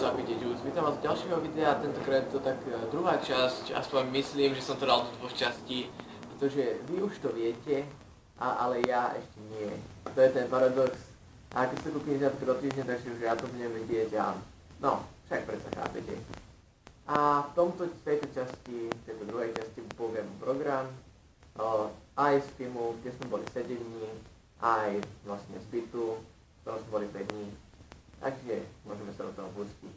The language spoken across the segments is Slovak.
sa vidieť už. Vítam vás z ďalšieho videa, tentokrát to tak druhá časť, aspoň myslím, že som to dal do dvoch častí, pretože vy už to viete, ale ja ešte nie. To je ten paradox. A keď sa kúpim do týždňa, takže už ja to budem vedieť a no, však predsa chápete. A v tejto časti, tejto druhej časti poviem program, aj z filmu, kde sme boli 7 dní, aj vlastne z bytu, v ktorom sme boli 5 dní. Takže môžeme sa do toho pustiť.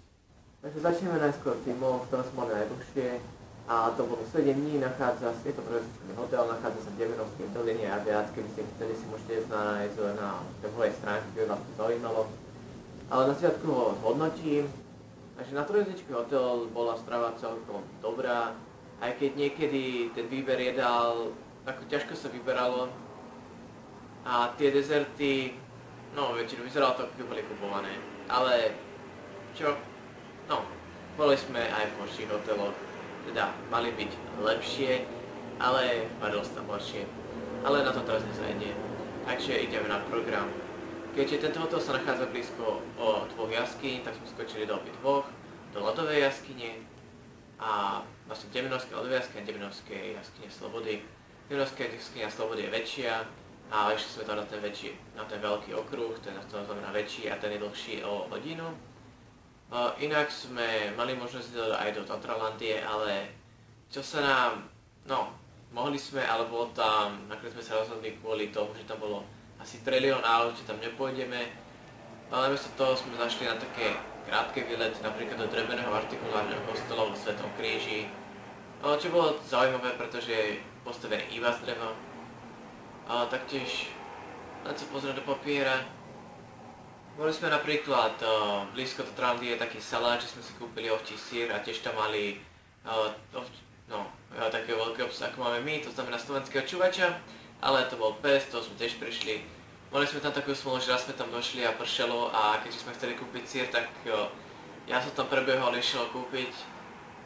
Takže začneme najskôr týmom, v ktorom sme boli najdlhšie. A to bolo 7 dní, je to trojhviezdičkový hotel, nachádza sa v Demenovskej doline a viac, keby ste chceli, si môžete nájsť na webovej stránke, kde vás to zaujímalo. Ale na začiatku ho zhodnotím. Takže na trojhviezdičkový hotel bola strava celkom dobrá, aj keď niekedy ten výber jedál, ako ťažko sa vyberalo. A tie dezerty, no väčšinou vyzeralo to, ako boli kupované. Ale čo? No, boli sme aj v horších hoteloch, teda mali byť lepšie, ale padlo sa tam horšie. Ale na to teraz nezajde. Takže ideme na program. Keďže tento hotel sa nachádza blízko o dvoch jaskyň, tak sme skočili do obidvoch, do ľadovej jaskyne a vlastne Demenovskej ľadovej jaskyne a Demenovskej jaskyne Slobody. Demenovská jaskyňa Slobody je väčšia, a išli sme tam na ten veľký okruh, to znamená väčší a ten je dlhší o hodinu. Inak sme mali možnosť ísť aj do Tatralandie, ale čo sa nám, no, mohli sme, ale bolo tam, nakoniec sme sa rozhodli kvôli tomu, že tam bolo asi trilión aut, že tam nepôjdeme. Ale namiesto toho sme zašli na také krátke výlety, napríklad do dreveného artikulárneho kostela vo Svetom kríži. Čo bolo zaujímavé, pretože je postavené iba z dreva. A taktiež, len sa pozrieť do papiera. Boli sme napríklad blízko Tatrandy je taký salát, že sme si kúpili ovčí syr a tiež tam mali také veľké obsah, ako máme my, to znamená slovenského čuvača, ale to bol pes, to sme tiež prišli. Mali sme tam takú smolu, že raz sme tam došli a pršalo a keďže sme chceli kúpiť syr, tak ja som tam prebehol, išiel kúpiť,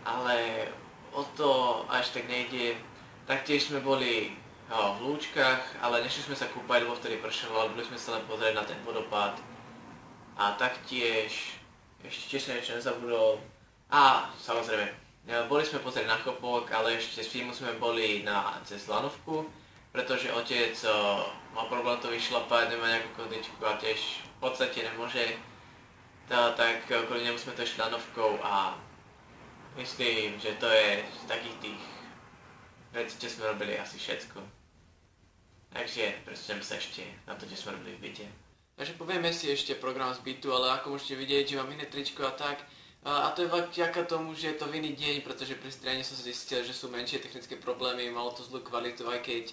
ale o to až tak nejde. Taktiež sme boli v Lúčkach, ale nešli sme sa kúpať, lebo vtedy pršalo, ale boli sme sa len pozrieť na ten vodopád. A taktiež, ešte tiež som niečo nezabudol. A samozrejme, boli sme pozrieť na Chopok, ale ešte z filmu sme boli cez Lanovku, pretože otec mal problém to vyšlapať, nemá nejakú kondičku a tiež v podstate nemôže. Tak kvôli nemu sme to išli Lanovkou a myslím, že to je z takých tých vecí, čo sme robili asi všetko. Takže presuneme sa ešte na to, čo sme robili v byte. Takže povieme si ešte program z bytu, ale ako môžete vidieť, že mám iné tričko a tak. A to je vďaka tomu, že je to v iný deň, pretože pri strianí som sa zistil, že sú menšie technické problémy, malo to zlú kvalitu, aj keď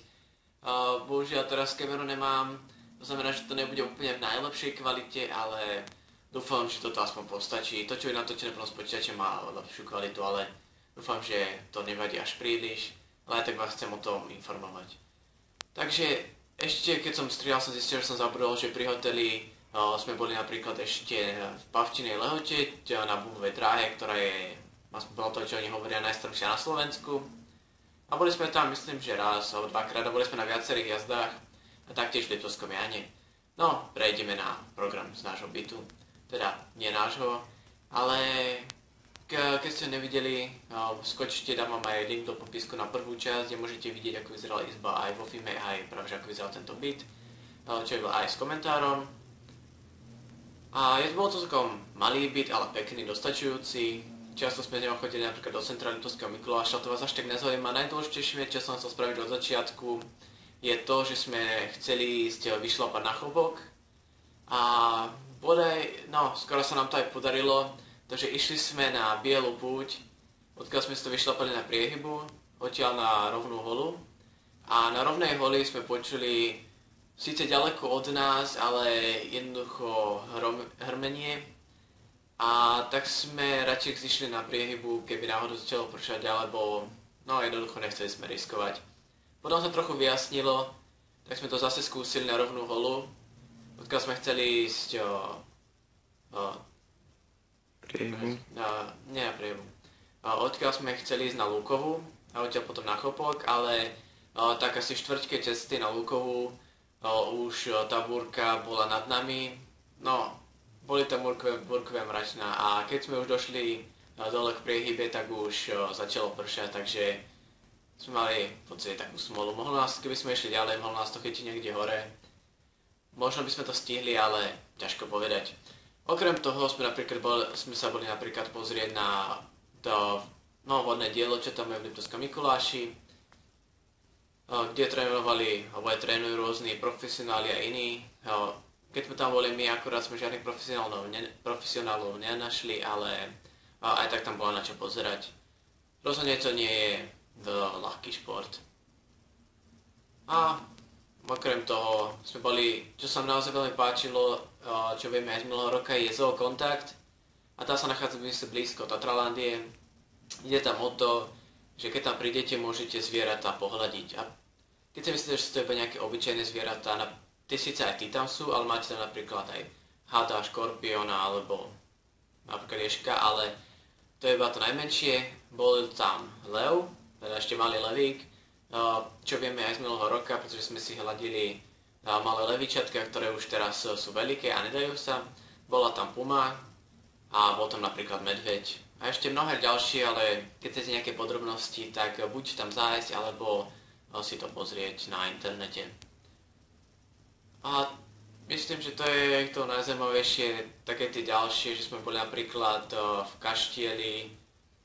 bohužiaľ teraz kameru nemám. To znamená, že to nebude úplne v najlepšej kvalite, ale dúfam, že toto aspoň postačí. To, čo je natočené plnom počítače, má lepšiu kvalitu, ale dúfam, že to nevadí až príliš, ale aj tak vás chcem o tom informovať. Takže ešte keď som strihal, som zistil, že som zabudol, že pri hoteli sme boli napríklad ešte v Pavčinej Lehote na Búhovej dráhe, ktorá je, bolo to, čo oni hovoria, najstaršia na Slovensku. A boli sme tam, myslím, že raz alebo dvakrát a boli sme na viacerých jazdách a taktiež v Liptovskom Jáne. No, prejdeme na program z nášho bytu, teda nie nášho, ale keď ste nevideli, skočte, dám vám aj link do popisku na prvú časť, kde môžete vidieť, ako vyzerala izba aj vo filme, aj práve ako vyzeral tento byt, čo je aj s komentárom. A bol to celkom malý byt, ale pekný, dostačujúci. Často sme z neho chodili napríklad do centra Liptovského Mikuláša, to vás až tak nezaujíma. Najdôležitejšie, čo som chcel spraviť od začiatku, je to, že sme chceli ísť vyšlapať na Chobok. A skoro sa nám to aj podarilo. Takže išli sme na Bielu púť, odkiaľ sme si to vyšlapali na Priehybu, odtiaľ na Rovnú holu. A na Rovnej holi sme počuli síce ďaleko od nás, ale jednoducho hrmenie. A tak sme radšej zišli na Priehybu, keby náhodou začalo pršať, alebo jednoducho nechceli sme riskovať. Potom sa trochu vyjasnilo, tak sme to zase skúsili na Rovnú holu, odkiaľ sme chceli ísť odkiaľ sme chceli ísť na Lúkovú a odtiaľ potom na Chopok, ale tak asi štvrťke cesty na Lúkovú už tá búrka bola nad nami. No, boli tam burkové mračná a keď sme už došli dole k priehybe, tak už začalo pršať, takže sme mali v podstate takú smolu. Keby sme išli ďalej, mohlo nás to chytiť niekde hore. Možno by sme to stihli, ale ťažko povedať. Okrem toho sme sa boli napríklad pozrieť na to vodné dielo, čo tam je v Liptovskom Mikuláši, kde trénovali, alebo aj trénujú rôzni profesionáli a iní. Keď sme tam boli my, akurát sme žiadnych profesionálov nenašli, ale aj tak tam bolo na čo pozerať. Rozhodne to nie je ľahký šport. A okrem toho sme boli, čo sa nám naozaj veľmi páčilo, čo vieme aj z minulého roka, je Zoo Kontakt. A tá sa nachádza blízko Tatralandie. Ide tam o to, že keď tam prídete, môžete zvieratá pohľadiť. A keď si myslíte, že sú to iba nejaké obyčajné zvieratá, tie síce aj tí tam sú, ale máte tam napríklad aj hada, škorpióna alebo napríklad ježka, ale to je iba to najmenšie. Bol tam lev, teda ešte malý levík, čo vieme aj z minulého roka, pretože sme si hľadili malé levíčatka, ktoré už teraz sú veľké a nedajú sa. Bola tam puma a bol tam napríklad medveď. A ešte mnohé ďalšie, ale keď chcete nejaké podrobnosti, tak buď tam zájsť, alebo si to pozrieť na internete. A myslím, že to je to najzaujímavejšie, také tie ďalšie, že sme boli napríklad v Kaštieli,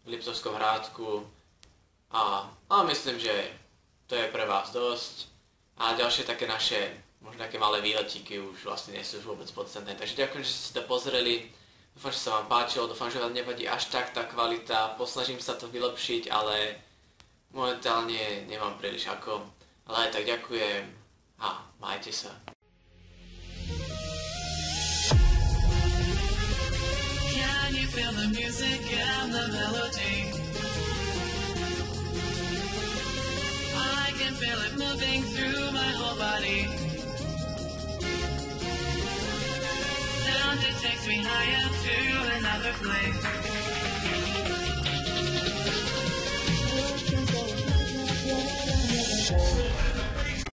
v Liptovskom Hrádku a myslím, že to je pre vás dosť. A ďalšie také naše, možno také malé výletíky už vlastne nie sú už vôbec podstatné. Takže ďakujem, že ste si to pozreli. Dúfam, že sa vám páčilo, dúfam, že vám nevadí až tak tá kvalita, posnažím sa to vylepšiť, ale momentálne nemám príliš ako. Ale aj tak ďakujem a majte sa. Can you feel the music and the melody? I can feel it moving through my whole body. Sound, it takes me higher to another place.